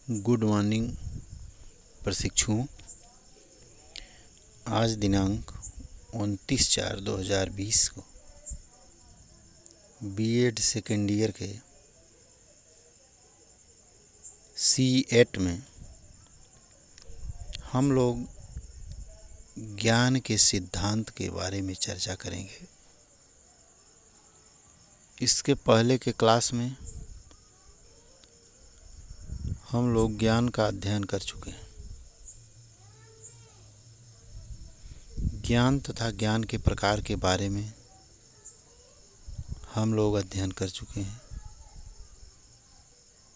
Good morning प्रशिक्षुओं। आज दिनांक 29/4/2020 को बीएड सेकेंड ईयर के C8 में हम लोग ज्ञान के सिद्धांत के बारे में चर्चा करेंगे। इसके पहले के क्लास में हम लोग ज्ञान का अध्ययन कर चुके हैं। ज्ञान तथा ज्ञान के प्रकार के बारे में हम लोग अध्ययन कर चुके हैं।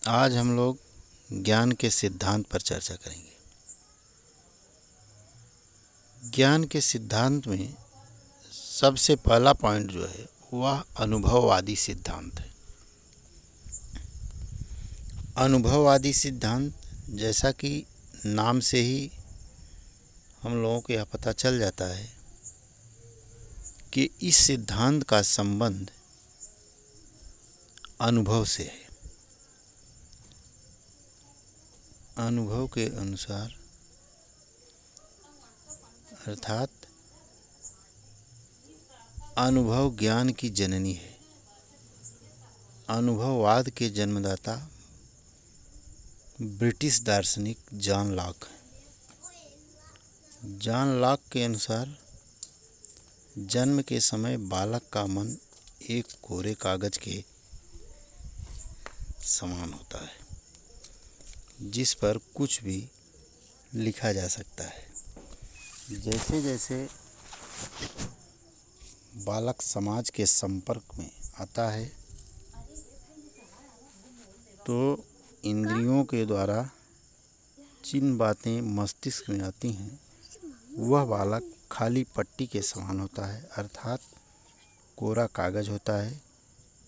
आज हम लोग ज्ञान के सिद्धांत पर चर्चा करेंगे। ज्ञान के सिद्धांत में सबसे पहला पॉइंट जो है वह अनुभववादी सिद्धांत है। अनुभववादी सिद्धांत, जैसा कि नाम से ही हम लोगों को यह पता चल जाता है कि इस सिद्धांत का संबंध अनुभव से है। अनुभव के अनुसार अर्थात अनुभव ज्ञान की जननी है। अनुभववाद के जन्मदाता ब्रिटिश दार्शनिक जॉन लॉक हैं। जॉन लॉक के अनुसार जन्म के समय बालक का मन एक कोरे कागज के समान होता है, जिस पर कुछ भी लिखा जा सकता है। जैसे जैसे बालक समाज के संपर्क में आता है तो इंद्रियों के द्वारा जिन बातें मस्तिष्क में आती हैं वह बालक खाली पट्टी के समान होता है, अर्थात कोरा कागज होता है,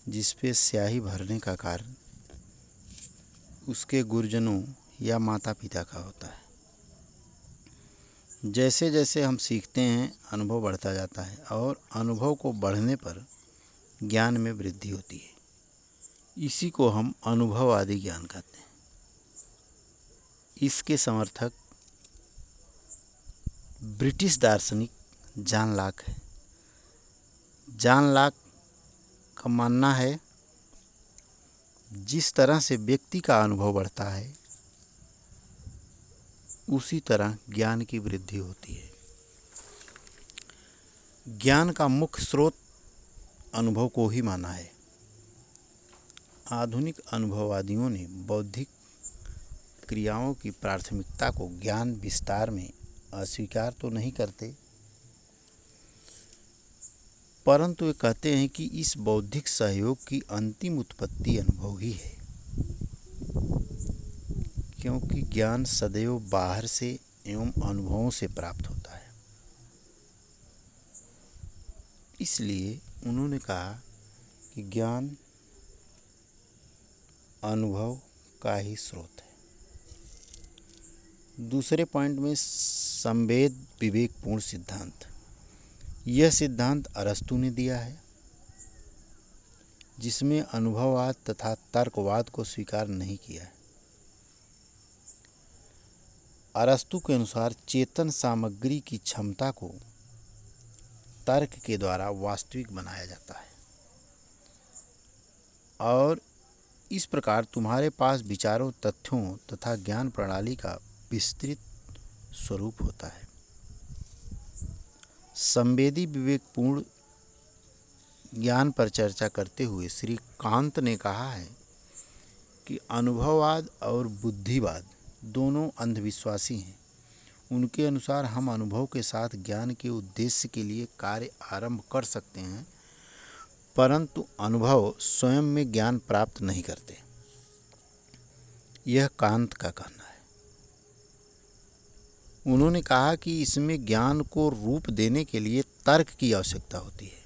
जिस पे स्याही भरने का कार्य उसके गुरुजनों या माता पिता का होता है। जैसे जैसे हम सीखते हैं अनुभव बढ़ता जाता है और अनुभव को बढ़ने पर ज्ञान में वृद्धि होती है। इसी को हम अनुभववादी ज्ञान कहते हैं। इसके समर्थक ब्रिटिश दार्शनिक जॉन लॉक है। जॉन लॉक का मानना है जिस तरह से व्यक्ति का अनुभव बढ़ता है उसी तरह ज्ञान की वृद्धि होती है। ज्ञान का मुख्य स्रोत अनुभव को ही माना है। आधुनिक अनुभववादियों ने बौद्धिक क्रियाओं की प्राथमिकता को ज्ञान विस्तार में अस्वीकार तो नहीं करते, परंतु वे कहते हैं कि इस बौद्धिक सहयोग की अंतिम उत्पत्ति अनुभव ही है, क्योंकि ज्ञान सदैव बाहर से एवं अनुभवों से प्राप्त होता है। इसलिए उन्होंने कहा कि ज्ञान अनुभव का ही स्रोत है। दूसरे पॉइंट में संवेद विवेकपूर्ण सिद्धांत। यह सिद्धांत अरस्तु ने दिया है, जिसमें अनुभववाद तथा तर्कवाद को स्वीकार नहीं किया है। अरस्तु के अनुसार चेतन सामग्री की क्षमता को तर्क के द्वारा वास्तविक बनाया जाता है और इस प्रकार तुम्हारे पास विचारों, तथ्यों तथा ज्ञान प्रणाली का विस्तृत स्वरूप होता है। संवेदी विवेकपूर्ण ज्ञान पर चर्चा करते हुए श्री कांत ने कहा है कि अनुभववाद और बुद्धिवाद दोनों अंधविश्वासी हैं। उनके अनुसार हम अनुभव के साथ ज्ञान के उद्देश्य के लिए कार्य आरंभ कर सकते हैं, परंतु अनुभव स्वयं में ज्ञान प्राप्त नहीं करते। यह कांत का कहना है। उन्होंने कहा कि इसमें ज्ञान को रूप देने के लिए तर्क की आवश्यकता होती है।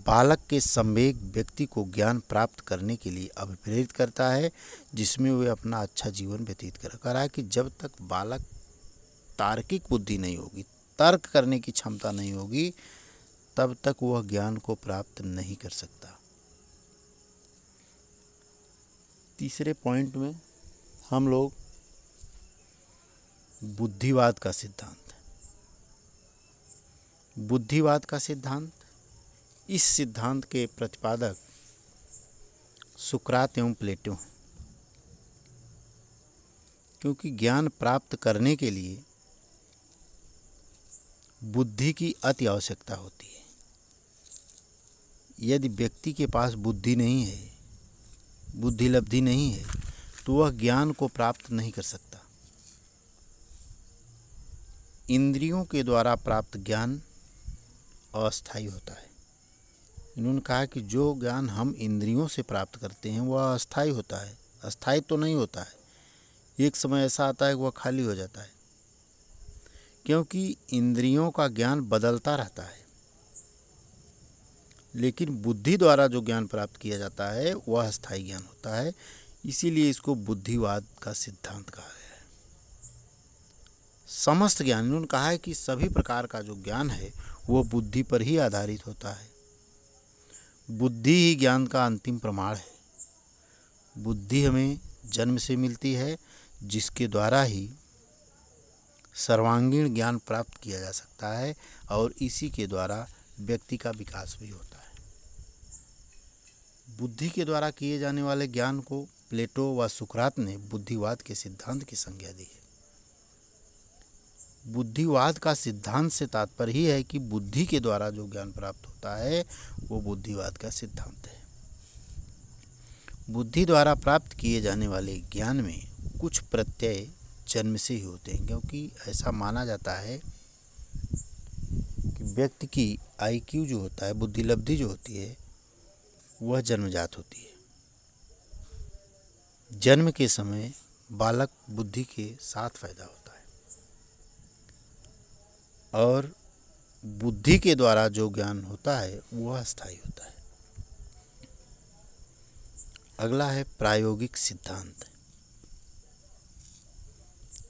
बालक के संवेग व्यक्ति को ज्ञान प्राप्त करने के लिए अभिप्रेरित करता है, जिसमें वे अपना अच्छा जीवन व्यतीत करा है कि जब तक बालक तार्किक बुद्धि नहीं होगी, तर्क करने की क्षमता नहीं होगी, तब तक वह ज्ञान को प्राप्त नहीं कर सकता। तीसरे पॉइंट में हम लोग बुद्धिवाद का सिद्धांत, बुद्धिवाद का सिद्धांत, इस सिद्धांत के प्रतिपादक सुकरात एवं प्लेटो हैं। क्योंकि ज्ञान प्राप्त करने के लिए बुद्धि की अति आवश्यकता होती है। यदि व्यक्ति के पास बुद्धि नहीं है, बुद्धि लब्धि नहीं है, तो वह ज्ञान को प्राप्त नहीं कर सकता। इंद्रियों के द्वारा प्राप्त ज्ञान अस्थायी होता है। इन्होंने कहा कि जो ज्ञान हम इंद्रियों से प्राप्त करते हैं वह अस्थायी होता है, अस्थायी तो नहीं होता है। एक समय ऐसा आता है कि वह खाली हो जाता है, क्योंकि इंद्रियों का ज्ञान बदलता रहता है। लेकिन बुद्धि द्वारा जो ज्ञान प्राप्त किया जाता है वह अस्थायी ज्ञान होता है। इसीलिए इसको बुद्धिवाद का सिद्धांत कहा गया है। समस्त ज्ञान, इन्होंने कहा है कि सभी प्रकार का जो ज्ञान है वो बुद्धि पर ही आधारित होता है। बुद्धि ही ज्ञान का अंतिम प्रमाण है। बुद्धि हमें जन्म से मिलती है, जिसके द्वारा ही सर्वांगीण ज्ञान प्राप्त किया जा सकता है और इसी के द्वारा व्यक्ति का विकास भी होता है। बुद्धि के द्वारा किए जाने वाले ज्ञान को प्लेटो व सुकरात ने बुद्धिवाद के सिद्धांत की संज्ञा दी है। बुद्धिवाद का सिद्धांत से तात्पर्य ही है कि बुद्धि के द्वारा जो ज्ञान प्राप्त होता है वो बुद्धिवाद का सिद्धांत है। बुद्धि द्वारा प्राप्त किए जाने वाले ज्ञान में कुछ प्रत्यय जन्म से ही होते हैं, क्योंकि ऐसा माना जाता है कि व्यक्ति की IQ जो होता है, बुद्धि लब्धि जो होती है, वह जन्मजात होती है। जन्म के समय बालक बुद्धि के साथ पैदा होता है और बुद्धि के द्वारा जो ज्ञान होता है वह अस्थायी होता है। अगला है प्रायोगिक सिद्धांत।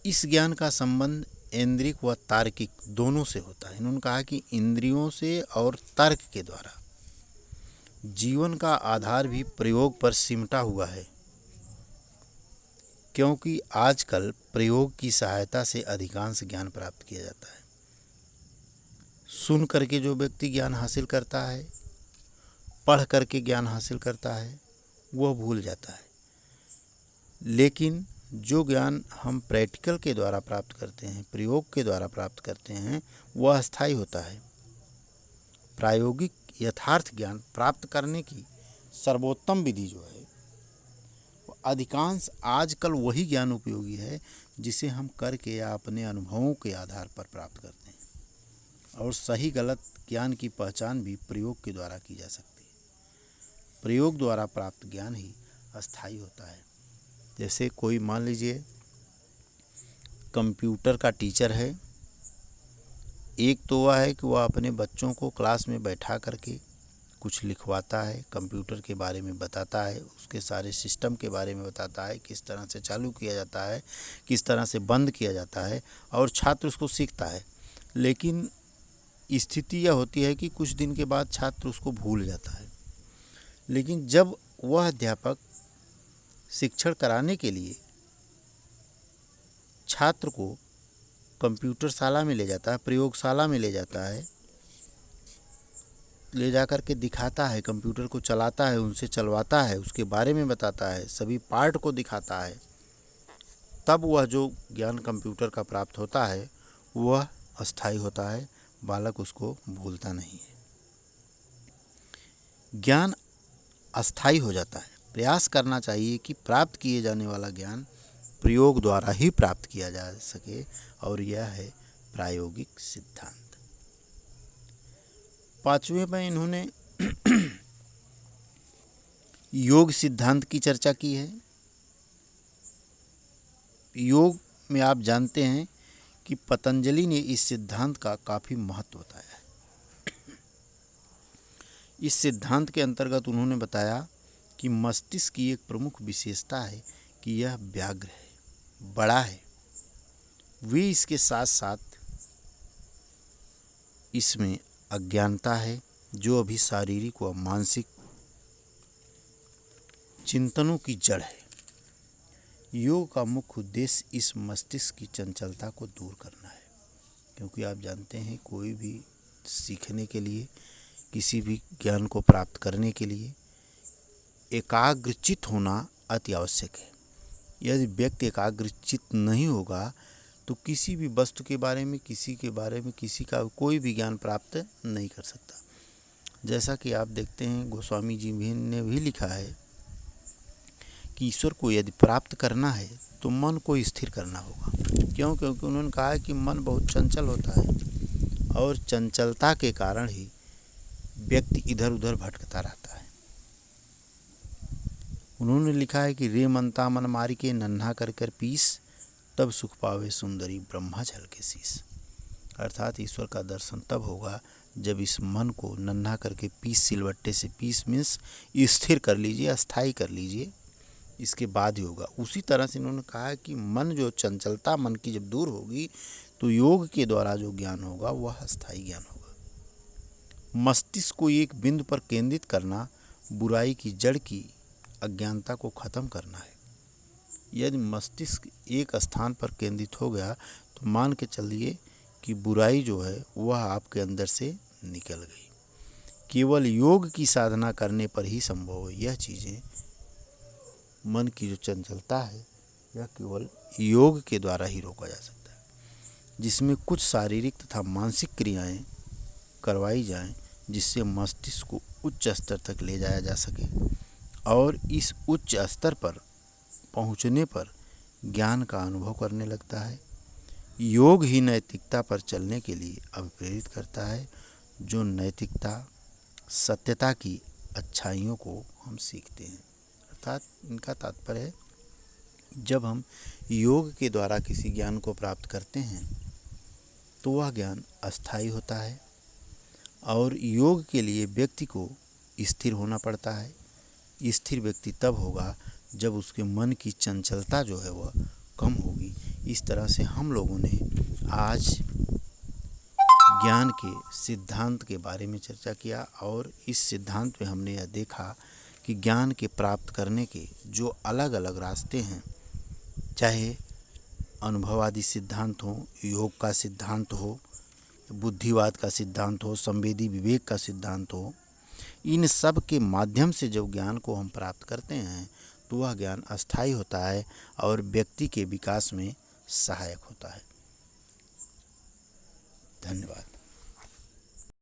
इस ज्ञान का संबंध ऐन्द्रिक व तार्किक दोनों से होता है। इन्होंने कहा कि इंद्रियों से और तर्क के द्वारा जीवन का आधार भी प्रयोग पर सिमटा हुआ है, क्योंकि आजकल प्रयोग की सहायता से अधिकांश ज्ञान प्राप्त किया जाता है। सुन करके जो व्यक्ति ज्ञान हासिल करता है, पढ़ करके ज्ञान हासिल करता है, वह भूल जाता है। लेकिन जो ज्ञान हम प्रैक्टिकल के द्वारा प्राप्त करते हैं, प्रयोग के द्वारा प्राप्त करते हैं, वह अस्थायी होता है। प्रायोगिक यथार्थ ज्ञान प्राप्त करने की सर्वोत्तम विधि जो है, अधिकांश आजकल वही ज्ञान उपयोगी है जिसे हम करके या अपने अनुभवों के आधार पर प्राप्त करते हैं। और सही गलत ज्ञान की पहचान भी प्रयोग के द्वारा की जा सकती है। प्रयोग द्वारा प्राप्त ज्ञान ही अस्थायी होता है। जैसे कोई मान लीजिए कंप्यूटर का टीचर है। एक तो वह है कि वह अपने बच्चों को क्लास में बैठा करके कुछ लिखवाता है, कंप्यूटर के बारे में बताता है, उसके सारे सिस्टम के बारे में बताता है, किस तरह से चालू किया जाता है, किस तरह से बंद किया जाता है, और छात्र उसको सीखता है। लेकिन स्थिति यह होती है कि कुछ दिन के बाद छात्र उसको भूल जाता है। लेकिन जब वह अध्यापक शिक्षण कराने के लिए छात्र को कंप्यूटर शाला में ले जाता है, प्रयोगशाला में ले जाता है, ले जा कर के दिखाता है, कंप्यूटर को चलाता है, उनसे चलवाता है, उसके बारे में बताता है, सभी पार्ट को दिखाता है, तब वह जो ज्ञान कंप्यूटर का प्राप्त होता है वह अस्थायी होता है। बालक उसको भूलता नहीं है। ज्ञान अस्थायी हो जाता है। प्रयास करना चाहिए कि प्राप्त किए जाने वाला ज्ञान प्रयोग द्वारा ही प्राप्त किया जा सके, और यह है प्रायोगिक सिद्धांत। पांचवें में इन्होंने योग सिद्धांत की चर्चा की है। योग में आप जानते हैं कि पतंजलि ने इस सिद्धांत का काफ़ी महत्व बताया है। इस सिद्धांत के अंतर्गत उन्होंने बताया कि मस्तिष्क की एक प्रमुख विशेषता है कि यह व्याग्र है, बड़ा है। वे इसके साथ साथ इसमें अज्ञानता है, जो अभी शारीरिक व मानसिक चिंतनों की जड़ है। योग का मुख्य उद्देश्य इस मस्तिष्क की चंचलता को दूर करना है, क्योंकि आप जानते हैं कोई भी सीखने के लिए, किसी भी ज्ञान को प्राप्त करने के लिए एकाग्रचित होना अति आवश्यक है। यदि व्यक्ति एकाग्रचित नहीं होगा तो किसी भी वस्तु के बारे में, किसी का कोई भी ज्ञान प्राप्त नहीं कर सकता। जैसा कि आप देखते हैं गोस्वामी जी ने भी लिखा है कि ईश्वर को यदि प्राप्त करना है तो मन को स्थिर करना होगा। क्यों? क्योंकि उन्होंने कहा है कि मन बहुत चंचल होता है और चंचलता के कारण ही व्यक्ति इधर उधर भटकता रहता है। उन्होंने लिखा है कि रे मनता मन मारी के नन्हा कर कर पीस, तब सुख पावे सुंदरी ब्रह्मा जल के शीस। अर्थात ईश्वर का दर्शन तब होगा जब इस मन को नन्हा करके पीस, सिलबट्टे से पीस मीन्स स्थिर कर लीजिए, अस्थाई कर लीजिए, इसके बाद ही होगा। उसी तरह से इन्होंने कहा है कि मन जो चंचलता मन की जब दूर होगी तो योग के द्वारा जो ज्ञान होगा वह अस्थाई ज्ञान होगा। मस्तिष्क को एक बिंदु पर केंद्रित करना बुराई की जड़ की अज्ञानता को खत्म करना है। यदि मस्तिष्क एक स्थान पर केंद्रित हो गया तो मान के चलिए कि बुराई जो है वह आपके अंदर से निकल गई। केवल योग की साधना करने पर ही संभव है। यह चीज़ें, मन की जो चंचलता है, यह केवल योग के द्वारा ही रोका जा सकता है, जिसमें कुछ शारीरिक तथा मानसिक क्रियाएं करवाई जाएं, जिससे मस्तिष्क को उच्च स्तर तक ले जाया जा सके और इस उच्च स्तर पर पहुंचने पर ज्ञान का अनुभव करने लगता है। योग ही नैतिकता पर चलने के लिए अभिप्रेरित करता है, जो नैतिकता, सत्यता की अच्छाइयों को हम सीखते हैं। अर्थात इनका तात्पर्य है, जब हम योग के द्वारा किसी ज्ञान को प्राप्त करते हैं तो वह ज्ञान अस्थाई होता है और योग के लिए व्यक्ति को स्थिर होना पड़ता है। स्थिर व्यक्ति तब होगा जब उसके मन की चंचलता जो है वह कम होगी। इस तरह से हम लोगों ने आज ज्ञान के सिद्धांत के बारे में चर्चा किया और इस सिद्धांत में हमने यह देखा कि ज्ञान के प्राप्त करने के जो अलग अलग रास्ते हैं, चाहे अनुभववादी सिद्धांत हो, योग का सिद्धांत हो, बुद्धिवाद का सिद्धांत हो, संवेदी विवेक का सिद्धांत हो, इन सब के माध्यम से जब ज्ञान को हम प्राप्त करते हैं तो वह ज्ञान अस्थाई होता है और व्यक्ति के विकास में सहायक होता है। धन्यवाद।